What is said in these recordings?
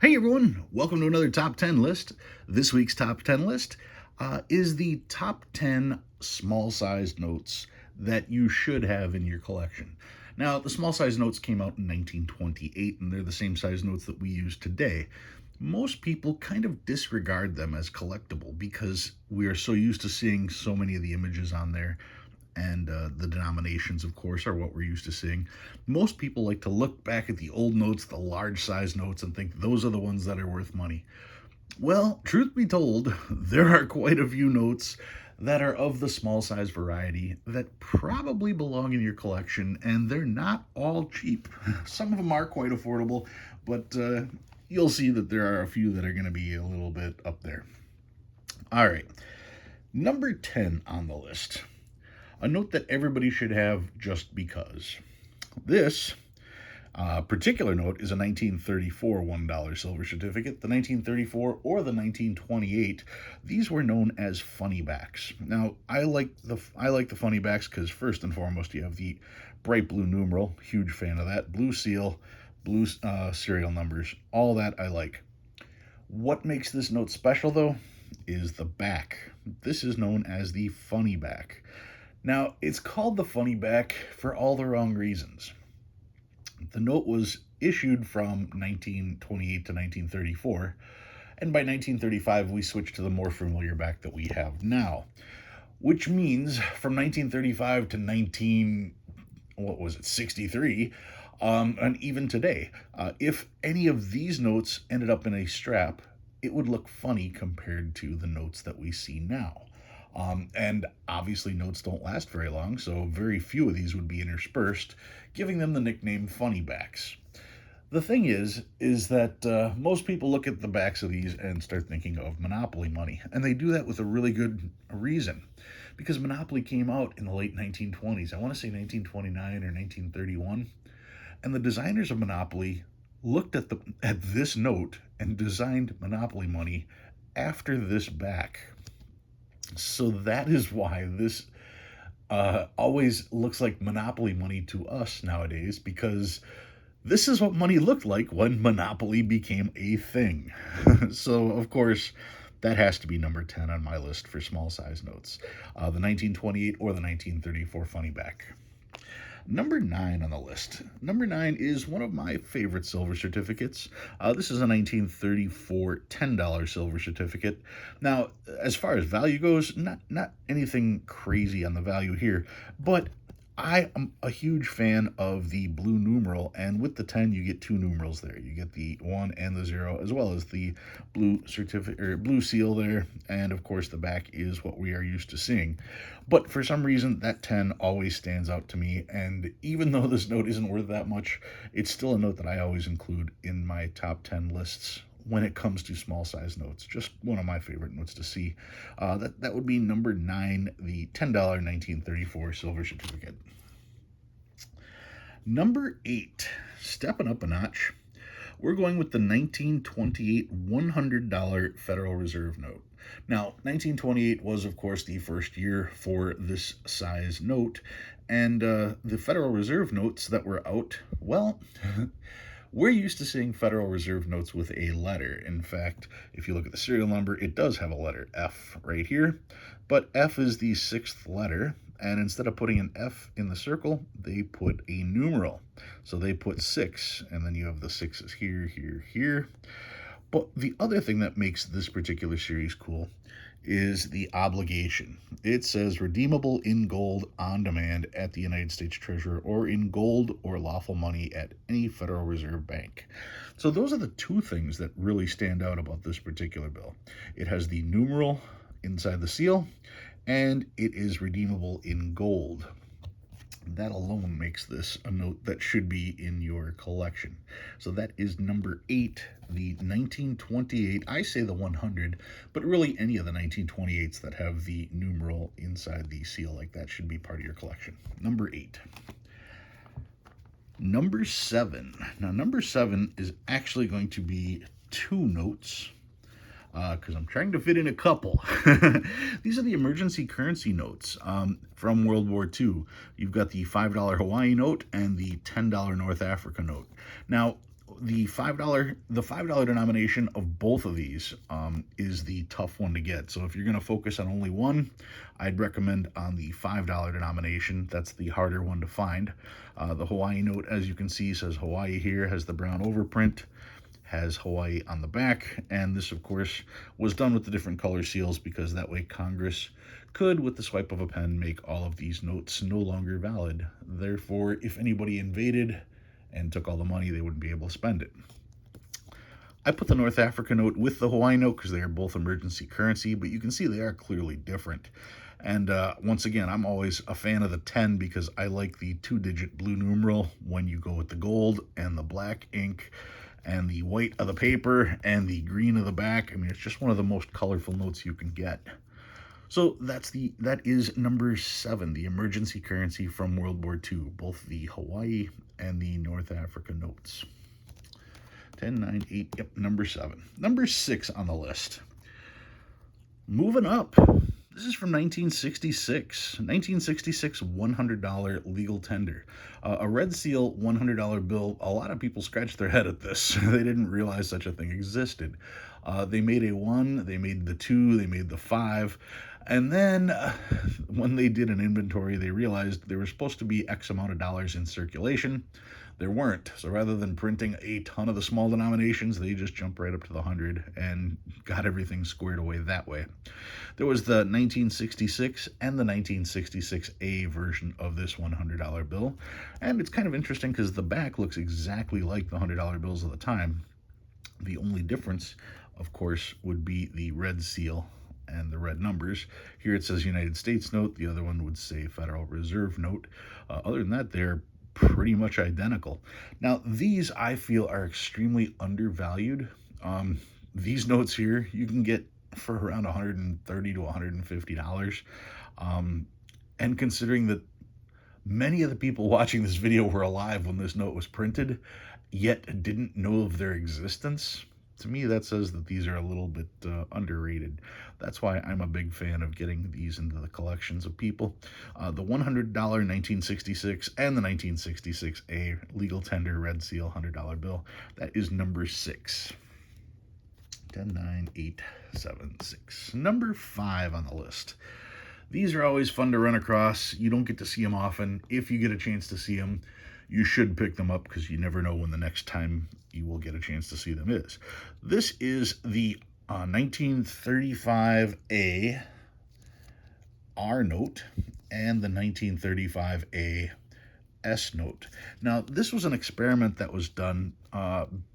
Hey everyone, welcome to another top 10 list. This week's top 10 list is the top 10 small sized notes that you should have in your collection. Now, the small sized notes came out in 1928 and they're the same size notes that we use today. Most people kind of disregard them as collectible because we are so used to seeing so many of the images on there, and the denominations, of course, are what we're used to seeing. Most people like to look back at the old notes, the large size notes, and think those are the ones that are worth money. Well, truth be told, there are quite a few notes that are of the small size variety that probably belong in your collection, and they're not all cheap. Some of them are quite affordable, but you'll see that there are a few that are going to be a little bit up there. All right, number 10 on the list, a note that everybody should have just because. This particular note is a 1934 $1 silver certificate. The 1934 or the 1928, these were known as funny backs. Now, I like the funny backs because first and foremost, you have the bright blue numeral, huge fan of that, blue seal, blue serial numbers, all that I like. What makes this note special though is the back. This is known as the funny back. Now, it's called the funny back for all the wrong reasons. The note was issued from 1928 to 1934, and by 1935 we switched to the more familiar back that we have now, which means from 1935 to 63, and even today, if any of these notes ended up in a strap, it would look funny compared to the notes that we see now. And obviously notes don't last very long, so very few of these would be interspersed, giving them the nickname funny backs. The thing is that most people look at the backs of these and start thinking of Monopoly money, and they do that with a really good reason, because Monopoly came out in the late 1920s. I want to say 1929 or 1931, and the designers of Monopoly looked at this note and designed Monopoly money after this back. So that is why this always looks like Monopoly money to us nowadays, because this is what money looked like when Monopoly became a thing. So, of course, that has to be number 10 on my list for small size notes, the 1928 or the 1934 funny back. Number 9 on the list. Number 9 is one of my favorite silver certificates. This is a 1934 $10 silver certificate. Now, as far as value goes, not anything crazy on the value here, but I am a huge fan of the blue numeral, and with the 10, you get two numerals there. You get the 1 and the 0, as well as the blue certificate or blue seal there, and of course the back is what we are used to seeing. But for some reason, that 10 always stands out to me, and even though this note isn't worth that much, it's still a note that I always include in my top 10 lists when it comes to small size notes. Just one of my favorite notes to see. That would be number 9, the $10 1934 silver certificate. Number 8, stepping up a notch, we're going with the 1928 $100 Federal Reserve note. Now, 1928 was, of course, the first year for this size note, and the Federal Reserve notes that were out, well, we're used to seeing Federal Reserve notes with a letter. In fact, if you look at the serial number, it does have a letter F right here, but F is the 6th letter, and instead of putting an F in the circle, they put a numeral. So they put 6, and then you have the 6s here, here, here. But the other thing that makes this particular series cool is the obligation. It says redeemable in gold on demand at the United States Treasurer, or in gold or lawful money at any Federal Reserve Bank. So those are the two things that really stand out about this particular bill. It has the numeral inside the seal, and it is redeemable in gold. That alone makes this a note that should be in your collection. So that is number 8, the 1928. I say the 100, but really any of the 1928s that have the numeral inside the seal like that should be part of your collection. Number 8. Number 7. Now, number 7 is actually going to be 2 notes, because I'm trying to fit in a couple. These are the emergency currency notes from World War II. You've got the $5 Hawaii note and the $10 North Africa note. Now, the $5 denomination of both of these is the tough one to get. So if you're going to focus on only one, I'd recommend on the $5 denomination. That's the harder one to find. The Hawaii note, as you can see, says Hawaii here, has the brown overprint, has Hawaii on the back, and this of course was done with the different color seals because that way Congress could, with the swipe of a pen, make all of these notes no longer valid. Therefore, if anybody invaded and took all the money, they wouldn't be able to spend it. I put the North Africa note with the Hawaii note because they are both emergency currency, but you can see they are clearly different. And once again, I'm always a fan of the 10 because I like the 2-digit blue numeral when you go with the gold and the black ink and the white of the paper and the green of the back. I mean, it's just one of the most colorful notes you can get. So that is number 7, the emergency currency from World War II, both the Hawaii and the North Africa notes. 10, 9, 8, yep, number 7. Number 6 on the list. Moving up. This is from 1966. 1966 $100 legal tender. A red seal $100 bill. A lot of people scratched their head at this. They didn't realize such a thing existed. They made a 1, they made the 2, they made the 5. And then when they did an inventory, they realized there was supposed to be X amount of dollars in circulation. There weren't. So rather than printing a ton of the small denominations, they just jumped right up to the 100 and got everything squared away that way. There was the 1966 and the 1966A version of this $100 bill. And it's kind of interesting because the back looks exactly like the $100 bills of the time. The only difference, of course, would be the red seal and the red numbers. Here it says United States note. The other one would say Federal Reserve note. Other than that, they're pretty much identical. Now, these I feel are extremely undervalued. These notes here you can get for around $130 to $150. And considering that many of the people watching this video were alive when this note was printed, yet didn't know of their existence, to me that says that these are a little bit underrated. That's why I'm a big fan of getting these into the collections of people. The $100 1966 and the 1966A legal tender red seal $100 bill, that is number 6. 10, 9, 8, 7, 6. Number 5 on the list. These are always fun to run across. You don't get to see them often. If you get a chance to see them, you should pick them up because you never know when the next time you will get a chance to see them is. This is the 1935A R note and the 1935A S note. Now, this was an experiment that was done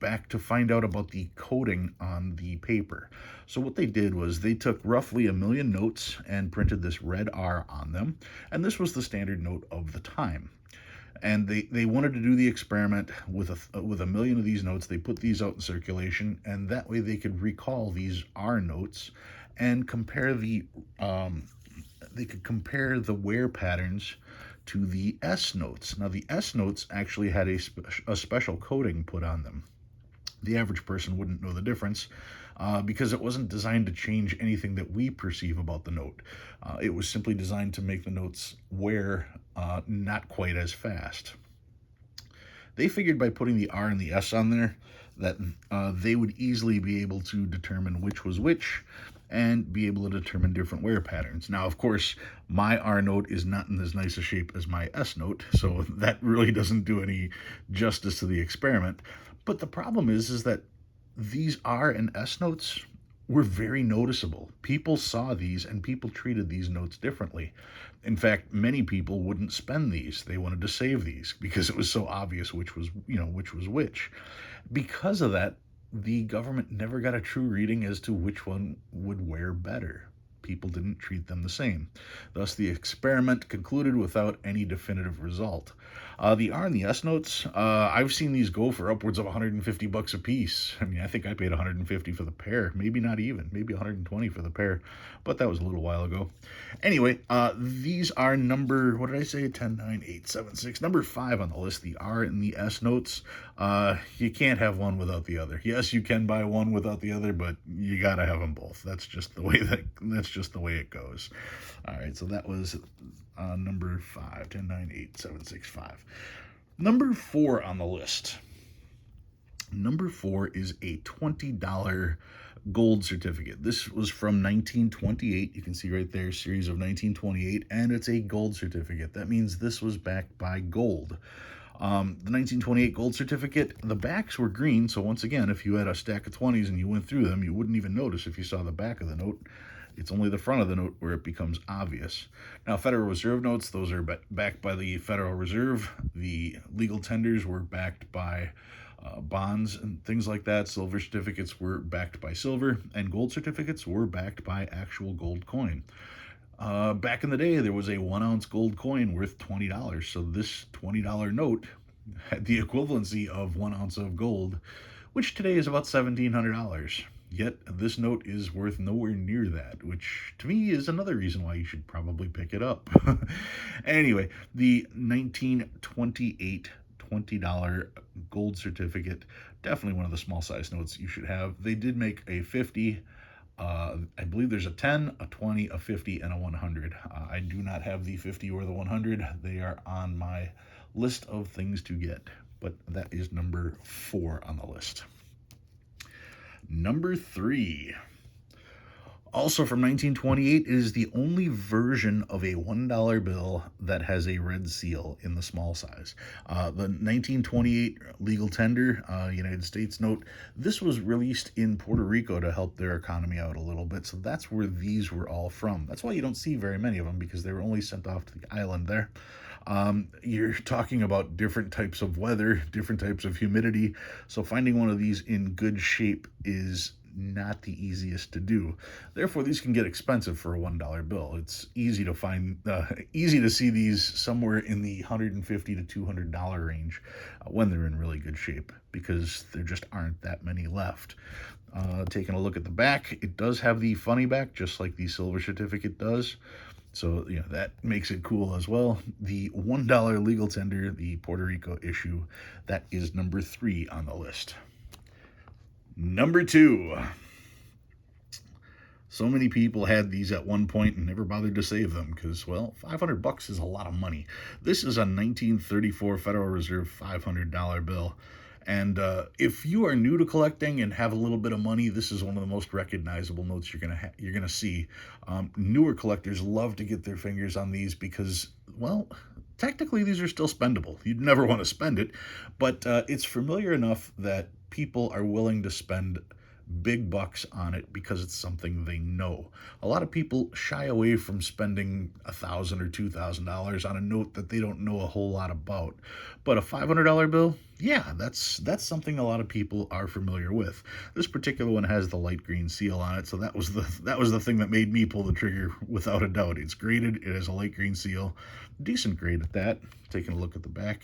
back to find out about the coding on the paper. So what they did was they took roughly 1 million notes and printed this red R on them, and this was the standard note of the time. And they wanted to do the experiment with a 1 million of these notes. They put these out in circulation, and that way they could recall these R notes and compare the wear patterns to the S notes. Now, the S notes actually had a special coating put on them. The average person wouldn't know the difference because it wasn't designed to change anything that we perceive about the note. It was simply designed to make the notes wear not quite as fast. They figured by putting the R and the S on there that they would easily be able to determine which was which and be able to determine different wear patterns. Now, of course, my R note is not in as nice a shape as my S note, so that really doesn't do any justice to the experiment. But the problem is that these R and S notes were very noticeable. People saw these and people treated these notes differently. In fact, many people wouldn't spend these. They wanted to save these because it was so obvious which was which. Because of that, the government never got a true reading as to which one would wear better. People didn't treat them the same. Thus, the experiment concluded without any definitive result. The R and the S notes, I've seen these go for upwards of $150 a piece. I mean, I think I paid $150 for the pair. Maybe not even. Maybe $120 for the pair. But that was a little while ago. Anyway, these are number, what did I say? 10, 9, 8, 7, 6. Number 5 on the list, the R and the S notes. You can't have one without the other. Yes, you can buy one without the other, but you gotta have them both. That's just the way it goes. All right, so that was number 5, 10, 9, 8, 7, 6, 5. Number 4 on the list. Number 4 is a $20 gold certificate. This was from 1928. You can see right there, series of 1928, and it's a gold certificate. That means this was backed by gold. The 1928 gold certificate, the backs were green, so once again, if you had a stack of 20s and you went through them, you wouldn't even notice if you saw the back of the note. It's only the front of the note where it becomes obvious. Now, Federal Reserve notes, those are backed by the Federal Reserve. The legal tenders were backed by bonds and things like that. Silver certificates were backed by silver, and gold certificates were backed by actual gold coin. Back in the day, there was a 1 ounce gold coin worth $20. So this $20 note had the equivalency of 1 ounce of gold, which today is about $1,700. Yet this note is worth nowhere near that, which to me is another reason why you should probably pick it up. Anyway, the 1928 $20 gold certificate, definitely one of the small size notes you should have. They did make a 50. I believe there's a 10, a 20, a 50, and a 100. I do not have the 50 or the 100. They are on my list of things to get, but that is number 4 on the list. Number 3, also from 1928, is the only version of a $1 bill that has a red seal in the small size. The 1928 legal tender, United States note, this was released in Puerto Rico to help their economy out a little bit, so that's where these were all from. That's why you don't see very many of them, because they were only sent off to the island there. You're talking about different types of weather, different types of humidity, so finding one of these in good shape is not the easiest to do. Therefore, these can get expensive for a $1 bill. It's easy to find, easy to see these somewhere in the $150 to $200 range when they're in really good shape, because there just aren't that many left. Taking a look at the back, it does have the funny back, just like the silver certificate does. So, that makes it cool as well. The $1 legal tender, the Puerto Rico issue, that is number 3 on the list. Number 2. So many people had these at one point and never bothered to save them because, well, $500 is a lot of money. This is a 1934 Federal Reserve $500 bill. And if you are new to collecting and have a little bit of money, this is one of the most recognizable notes you're gonna see. Newer collectors love to get their fingers on these because, well, technically these are still spendable. You'd never want to spend it, but it's familiar enough that people are willing to spend big bucks on it because it's something they know. A lot of people shy away from spending $1,000 or $2,000 on a note that they don't know a whole lot about. But a $500 bill, yeah, that's something a lot of people are familiar with. This particular one has the light green seal on it, so that was the thing that made me pull the trigger without a doubt. It's graded, it has a light green seal, decent grade at that. Taking a look at the back,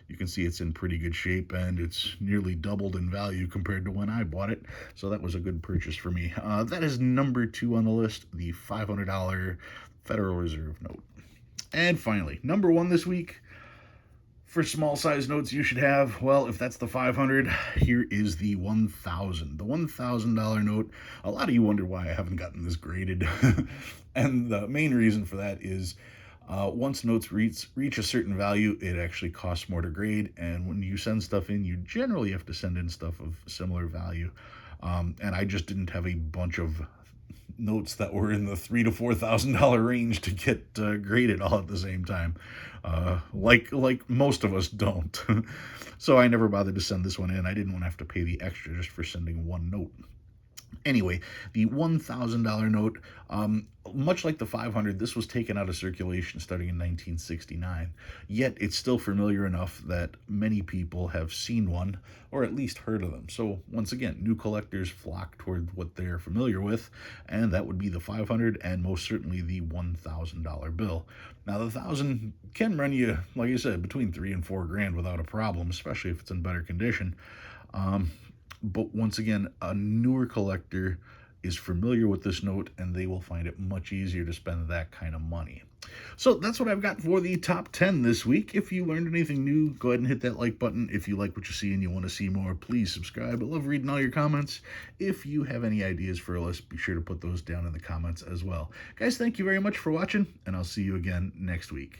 you can see it's in pretty good shape, and it's nearly doubled in value compared to when I bought it. So that was a good purchase for me. That is number 2 on the list, the $500 Federal Reserve note. And finally, number 1 this week for small size notes you should have. Well, if that's the 500, here is the 1,000. The $1,000 note. A lot of you wonder why I haven't gotten this graded. And the main reason for that is once notes reach a certain value, it actually costs more to grade, and when you send stuff in, you generally have to send in stuff of similar value. And I just didn't have a bunch of notes that were in the $3,000 to $4,000 range to get graded all at the same time, like most of us don't. So I never bothered to send this one in. I didn't want to have to pay the extra just for sending one note. Anyway, the $1,000 note, much like the 500, this was taken out of circulation starting in 1969. Yet it's still familiar enough that many people have seen one or at least heard of them. So once again, new collectors flock toward what they're familiar with, and that would be the 500 and most certainly the $1,000 bill. Now, the 1,000 can run you, like I said, between $3,000 and $4,000 without a problem, especially if it's in better condition. But once again, a newer collector is familiar with this note, and they will find it much easier to spend that kind of money. So that's what I've got for the top 10 this week. If you learned anything new, go ahead and hit that like button. If you like what you see and you want to see more, please subscribe. I love reading all your comments. If you have any ideas for a list, be sure to put those down in the comments as well. Guys, thank you very much for watching, and I'll see you again next week.